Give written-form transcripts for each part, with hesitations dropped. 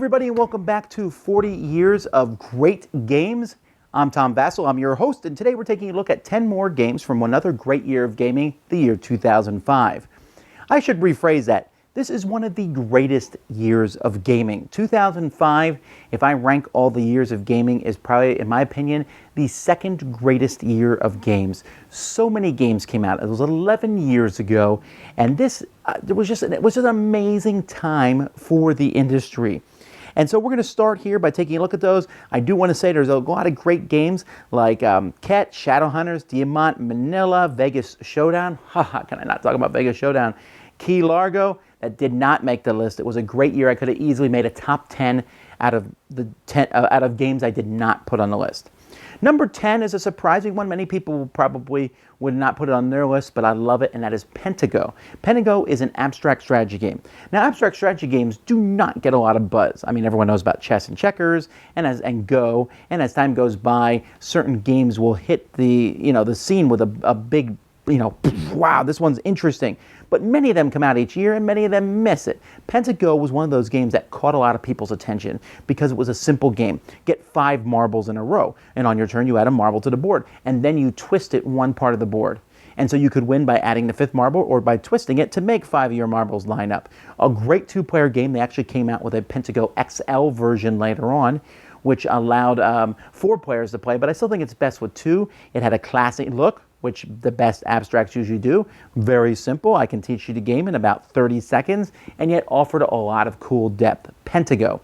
everybody, and welcome back to 40 Years of Great Games. I'm Tom Vasel, I'm your host, and today we're taking a look at 10 more games from another great year of gaming, the year 2005. I should rephrase that. This is one of the greatest years of gaming. 2005, if I rank all the years of gaming, is probably, in my opinion, the second greatest year of games. So many games came out. It was 11 years ago, and it was just an amazing time for the industry. And so we're going to start here by taking a look at those. I do want to say there's a lot of great games like Ket, Shadowhunters, Diamant, Manila, Vegas Showdown. Haha, can I not talk about Vegas Showdown? Key Largo, that did not make the list. It was a great year. I could have easily made a top 10 out of games I did not put on the list. Number 10 is a surprising one. Many people probably would not put it on their list, but I love it, and that is Pentago. Pentago is an abstract strategy game. Now, abstract strategy games do not get a lot of buzz. I mean, everyone knows about chess and checkers and Go, and as time goes by, certain games will hit the scene with a big, wow, this one's interesting. But many of them come out each year, and many of them miss it. Pentago was one of those games that caught a lot of people's attention because it was a simple game. Get 5 marbles in a row, and on your turn you add a marble to the board, and then you twist it one part of the board. And so you could win by adding the 5th marble or by twisting it to make 5 of your marbles line up. A great 2-player game. They actually came out with a Pentago XL version later on, which allowed 4 players to play, but I still think it's best with 2. It had a classic look, which the best abstracts usually do. Very simple. I can teach you the game in about 30 seconds, and yet offered a lot of cool depth. Pentago.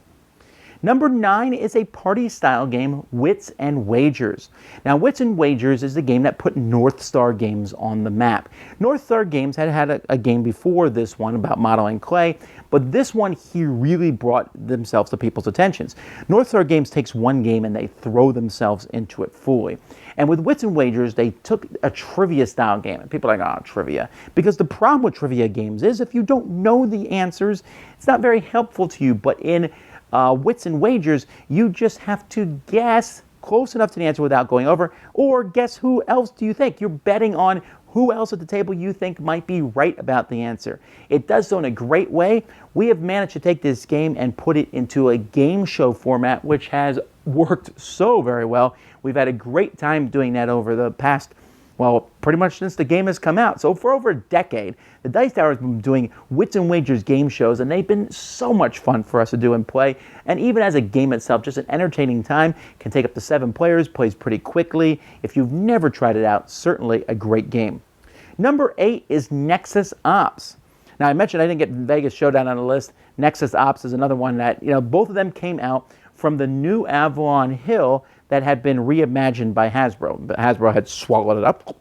Number 9 is a party-style game, Wits and Wagers. Now, Wits and Wagers is the game that put North Star Games on the map. North Star Games had a game before this one about modeling clay, but this one here really brought themselves to people's attentions. North Star Games takes one game and they throw themselves into it fully. And with Wits and Wagers, they took a trivia-style game. And people are like, oh, trivia. Because the problem with trivia games is if you don't know the answers, it's not very helpful to you. But in Wits and Wagers, you just have to guess close enough to the answer without going over, or guess who else do you think. You're betting on who else at the table you think might be right about the answer. It does so in a great way. We have managed to take this game and put it into a game show format, which has worked so very well. We've had a great time doing that over the past, well, pretty much since the game has come out. So for over a decade, the Dice Tower has been doing Wits and Wagers game shows, and they've been so much fun for us to do and play. And even as a game itself, just an entertaining time, can take up to 7 players, plays pretty quickly. If you've never tried it out, certainly a great game. Number 8 is Nexus Ops. Now, I mentioned I didn't get Vegas Showdown on the list. Nexus Ops is another one that, both of them came out from the new Avalon Hill that had been reimagined by Hasbro. Hasbro had swallowed it up,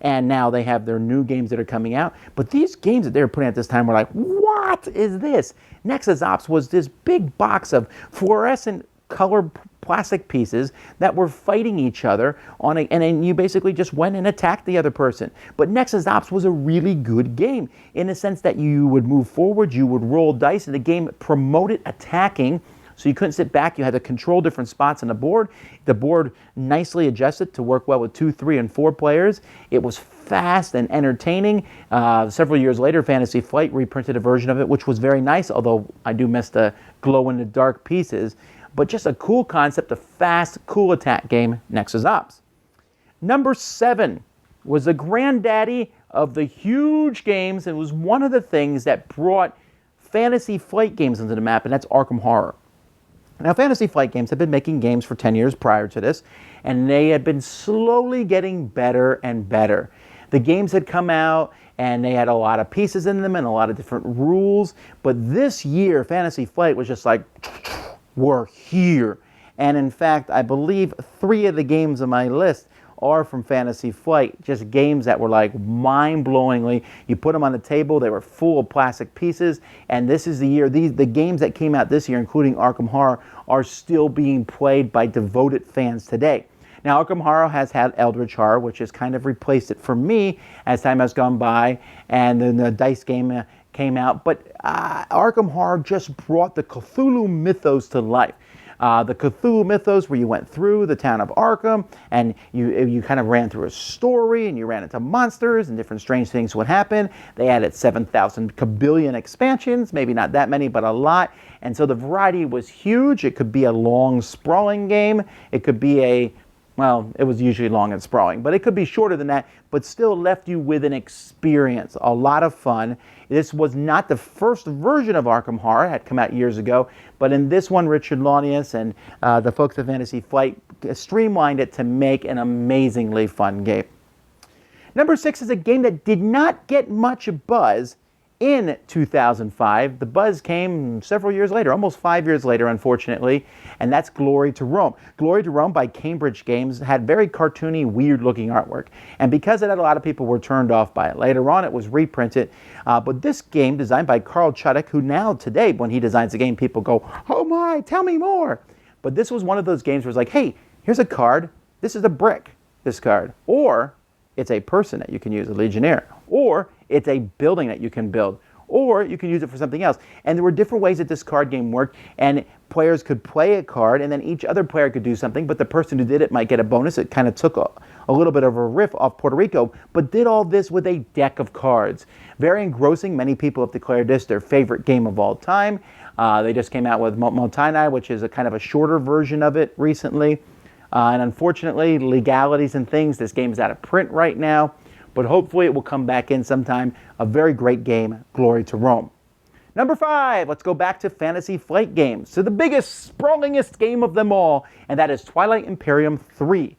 and now they have their new games that are coming out. But these games that they were putting at this time were like, what is this? Nexus Ops was this big box of fluorescent colored plastic pieces that were fighting each other and then you basically just went and attacked the other person. But Nexus Ops was a really good game in the sense that you would move forward, you would roll dice, and the game promoted attacking. So you couldn't sit back. You had to control different spots on the board. The board nicely adjusted to work well with 2, 3, and 4 players. It was fast and entertaining. Several years later, Fantasy Flight reprinted a version of it, which was very nice, although I do miss the glow-in-the-dark pieces. But just a cool concept, a fast, cool attack game, Nexus Ops. Number 7 was the granddaddy of the huge games, and was one of the things that brought Fantasy Flight games into the map, and that's Arkham Horror. Now, Fantasy Flight Games have been making games for 10 years prior to this, and they had been slowly getting better and better. The games had come out, and they had a lot of pieces in them and a lot of different rules, but this year, Fantasy Flight was just like, we're here. And in fact, I believe 3 of the games on my list are from Fantasy Flight, just games that were like mind-blowingly, you put them on the table, they were full of plastic pieces, and this is the year, the games that came out this year, including Arkham Horror, are still being played by devoted fans today. Now, Arkham Horror has had Eldritch Horror, which has kind of replaced it for me as time has gone by, and then the dice game came out, but Arkham Horror just brought the Cthulhu mythos to life. The Cthulhu mythos, where you went through the town of Arkham and you kind of ran through a story and you ran into monsters and different strange things would happen. They added 7,000 kabillion expansions, maybe not that many, but a lot. And so the variety was huge. It could be a long, sprawling game. It could be well, it was usually long and sprawling, but it could be shorter than that, but still left you with an experience. A lot of fun. This was not the first version of Arkham Horror. It had come out years ago, but in this one, Richard Launius and the folks at Fantasy Flight streamlined it to make an amazingly fun game. Number 6 is a game that did not get much buzz in 2005. The buzz came several years later, almost 5 years later, unfortunately, and that's Glory to Rome. Glory to Rome by Cambridge Games had very cartoony, weird-looking artwork, and because of that, a lot of people were turned off by it. Later on, it was reprinted, but this game, designed by Carl Chudik, who now, today, when he designs a game, people go, "Oh my, tell me more!" But this was one of those games where it's like, hey, here's a card, this is a brick, this card, or it's a person that you can use, a Legionnaire, or it's a building that you can build, or you can use it for something else. And there were different ways that this card game worked, and players could play a card, and then each other player could do something, but the person who did it might get a bonus. It kind of took a little bit of a riff off Puerto Rico, but did all this with a deck of cards. Very engrossing. Many people have declared this their favorite game of all time. They just came out with Motainai, which is a kind of a shorter version of it recently. And unfortunately, legalities and things, this game is out of print right now, but hopefully it will come back in sometime. A very great game, Glory to Rome. Number 5, let's go back to Fantasy Flight games, to the biggest, sprawlingest game of them all, and that is Twilight Imperium 3.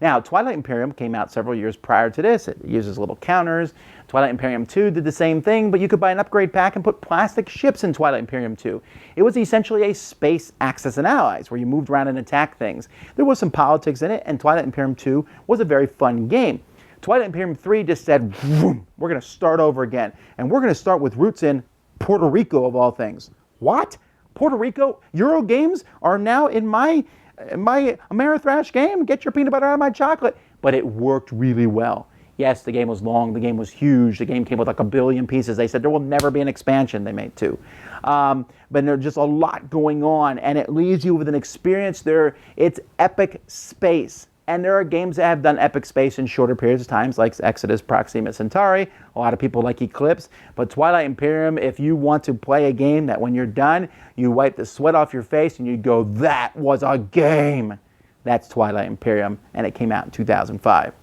Now, Twilight Imperium came out several years prior to this. It uses little counters. Twilight Imperium 2 did the same thing, but you could buy an upgrade pack and put plastic ships in Twilight Imperium 2. It was essentially a space Axis and Allies, where you moved around and attacked things. There was some politics in it, and Twilight Imperium 2 was a very fun game. Twilight Imperium 3 just said, vroom, we're going to start over again, and we're going to start with roots in Puerto Rico, of all things. What? Puerto Rico? Euro games are now in my Amerithrash game? Get your peanut butter out of my chocolate. But it worked really well. Yes, the game was long, the game was huge, the game came with like 1 billion pieces. They said there will never be an expansion. They made 2. But there's just a lot going on, and it leaves you with an experience there. It's epic space. And there are games that have done epic space in shorter periods of time, like Exodus, Proxima Centauri. A lot of people like Eclipse. But Twilight Imperium, if you want to play a game that when you're done, you wipe the sweat off your face and you go, that was a game. That's Twilight Imperium, and it came out in 2005.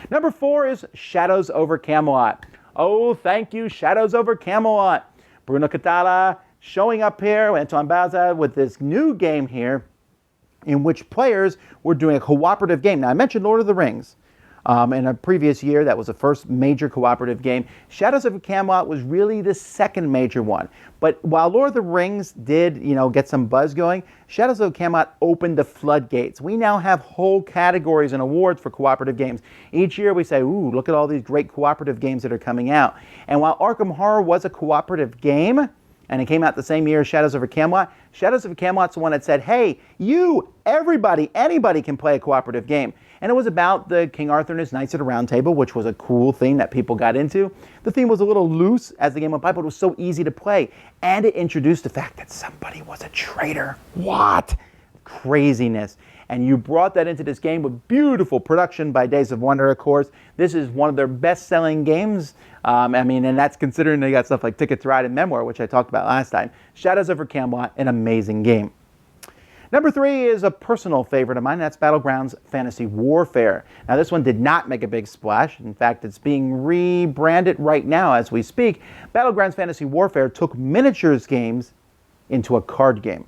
Number 4 is Shadows over Camelot. Oh, thank you, Shadows over Camelot. Bruno Catala showing up here, Antoine Baza, with this new game here, in which players were doing a cooperative game. Now, I mentioned Lord of the Rings in a previous year. That was the first major cooperative game. Shadows of Camelot was really the second major one. But while Lord of the Rings did, get some buzz going, Shadows of Camelot opened the floodgates. We now have whole categories and awards for cooperative games. Each year we say, ooh, look at all these great cooperative games that are coming out. And while Arkham Horror was a cooperative game, and it came out the same year as Shadows over Camelot, Shadows of Camelot's the one that said, hey, everybody, anybody can play a cooperative game. And it was about the King Arthur and his Knights of the Round Table, which was a cool theme that people got into. The theme was a little loose as the game went by, but it was so easy to play. And it introduced the fact that somebody was a traitor. What? Craziness. And you brought that into this game with beautiful production by Days of Wonder, of course. This is one of their best-selling games. And that's considering they got stuff like Ticket to Ride and Memoir, which I talked about last time. Shadows over Camelot, an amazing game. Number 3 is a personal favorite of mine. That's Battlegrounds Fantasy Warfare. Now, this one did not make a big splash. In fact, it's being rebranded right now as we speak. Battlegrounds Fantasy Warfare took miniatures games into a card game.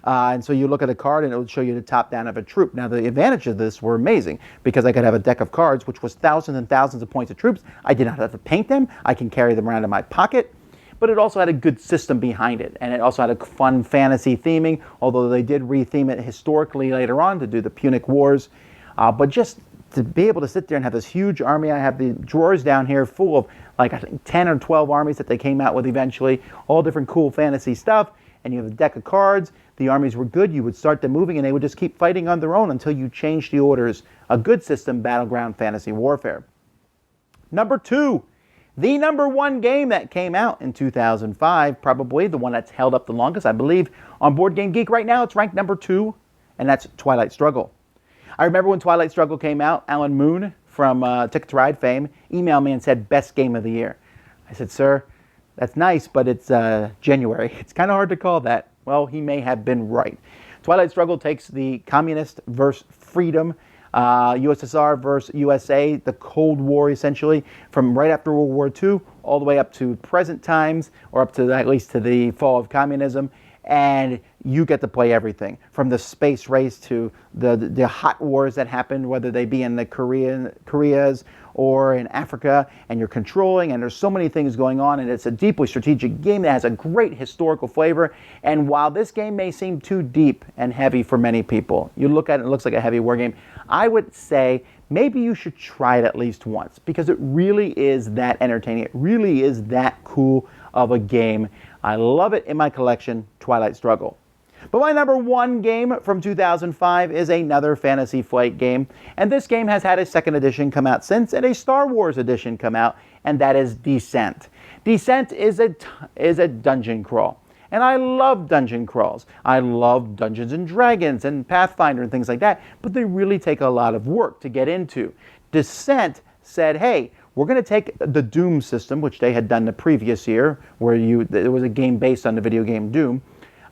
And so you look at a card and it would show you the top down of a troop. Now, the advantages of this were amazing because I could have a deck of cards, which was thousands and thousands of points of troops. I did not have to paint them. I can carry them around in my pocket. But it also had a good system behind it. And it also had a fun fantasy theming, although they did retheme it historically later on to do the Punic Wars. But just to be able to sit there and have this huge army, I have the drawers down here full of I think 10 or 12 armies that they came out with eventually, all different cool fantasy stuff. And you have a deck of cards. The armies were good. You would start them moving, and they would just keep fighting on their own until you changed the orders. A good system, Battleground Fantasy Warfare. Number 2, The number one game that came out in 2005, probably the one that's held up the longest, I believe, on Board Game Geek right now, it's ranked number 2, and that's Twilight Struggle. I remember when Twilight Struggle came out, Alan Moon from Ticket to Ride fame emailed me and said, best game of the year. I said, sir, that's nice, but it's January. It's kind of hard to call that. Well, he may have been right. Twilight Struggle takes the communist versus freedom, USSR versus USA, the Cold War essentially, from right after World War II all the way up to present times, or up to at least to the fall of communism. And you get to play everything from the space race to the hot wars that happened, whether they be in the Koreas or in Africa, and you're controlling, and there's so many things going on, and it's a deeply strategic game that has a great historical flavor. And while this game may seem too deep and heavy for many people, you look at it, it looks like a heavy war game, I would say maybe you should try it at least once, because it really is that entertaining. It really is that cool of a game. I love it in my collection, Twilight Struggle. But my number one game from 2005 is another Fantasy Flight game, and this game has had a second edition come out since, and a Star Wars edition come out, and that is Descent. Descent is a dungeon crawl, and I love dungeon crawls. I love Dungeons and Dragons and Pathfinder and things like that, but they really take a lot of work to get into. Descent said, hey, we're going to take the Doom system, which they had done the previous year, where it was a game based on the video game Doom,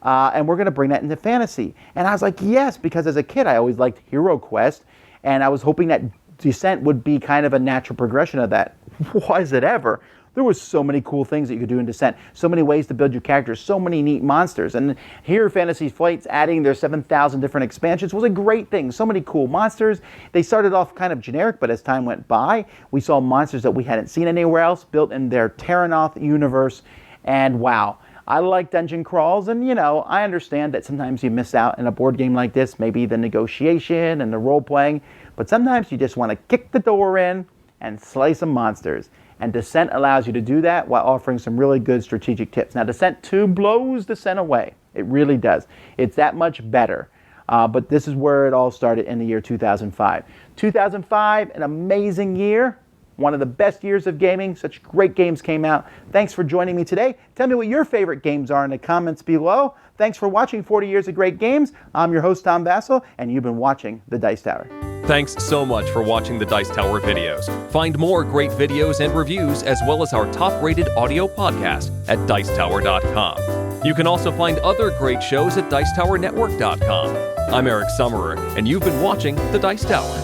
and we're going to bring that into fantasy. And I was like, yes, because as a kid, I always liked Hero Quest, and I was hoping that Descent would be kind of a natural progression of that. Was it ever? There was so many cool things that you could do in Descent, so many ways to build your characters, so many neat monsters. And here Fantasy Flight's adding their 7,000 different expansions was a great thing. So many cool monsters. They started off kind of generic, but as time went by, we saw monsters that we hadn't seen anywhere else built in their Terranoth universe. And wow, I like dungeon crawls, and I understand that sometimes you miss out in a board game like this, maybe the negotiation and the role-playing, but sometimes you just want to kick the door in and slay some monsters. And Descent allows you to do that while offering some really good strategic tips. Now, Descent 2 blows Descent away. It really does. It's that much better. But this is where it all started in the year 2005. 2005, an amazing year. One of the best years of gaming. Such great games came out. Thanks for joining me today. Tell me what your favorite games are in the comments below. Thanks for watching 40 Years of Great Games. I'm your host, Tom Vasel, and you've been watching The Dice Tower. Thanks so much for watching the Dice Tower videos. Find more great videos and reviews, as well as our top-rated audio podcast at Dicetower.com. You can also find other great shows at Dicetowernetwork.com. I'm Eric Summerer, and you've been watching The Dice Tower.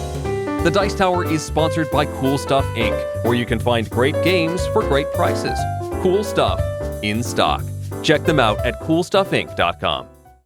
The Dice Tower is sponsored by Cool Stuff Inc., where you can find great games for great prices. Cool stuff in stock. Check them out at CoolStuffInc.com.